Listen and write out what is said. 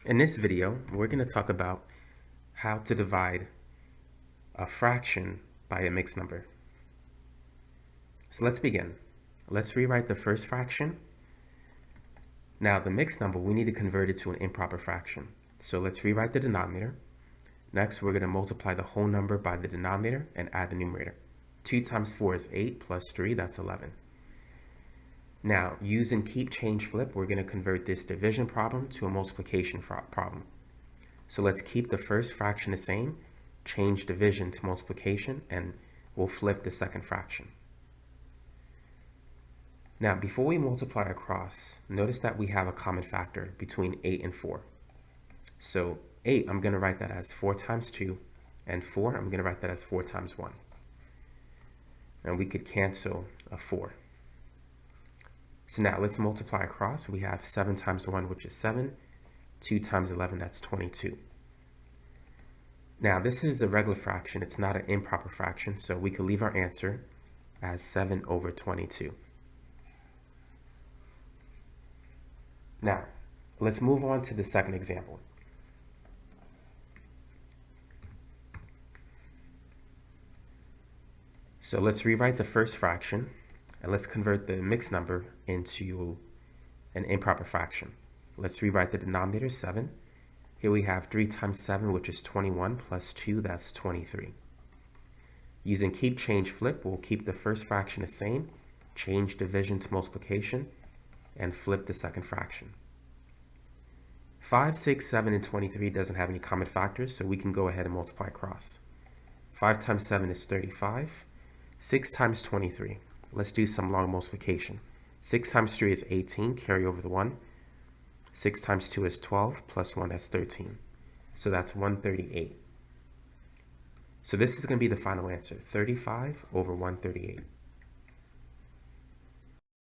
In this video, we're going to talk about how to divide a fraction by a mixed number. So let's begin. Let's rewrite the first fraction. Now the mixed number, we need to convert it to an improper fraction. So let's rewrite the denominator. Next, we're going to multiply the whole number by the denominator and add the numerator. 2 times 4 is 8 plus 3, that's 11. Now, using keep, change, flip, we're going to convert this division problem to a multiplication problem. So let's keep the first fraction the same, change division to multiplication, and we'll flip the second fraction. Now, before we multiply across, notice that we have a common factor between 8 and 4. So 8, I'm going to write that as 4 times 2, and 4, I'm going to write that as 4 times 1. And we could cancel a 4. So now let's multiply across. We have 7 times 1, which is 7. 2 times 11, that's 22. Now this is a regular fraction. It's not an improper fraction, so we could leave our answer as 7 over 22. Now, let's move on to the second example. So let's rewrite the first fraction, and let's convert the mixed number into an improper fraction. Let's rewrite the denominator 7. Here we have 3 times 7, which is 21, plus 2, that's 23. Using keep, change, flip, we'll keep the first fraction the same, change division to multiplication, and flip the second fraction. 5, 6, 7, and 23 doesn't have any common factors, so we can go ahead and multiply across. 5 times 7 is 35. 6 times 23. Let's do some long multiplication. 6 times 3 is 18, carry over the 1. 6 times 2 is 12, plus 1, that's 13. So that's 138. So this is going to be the final answer, 35 over 138.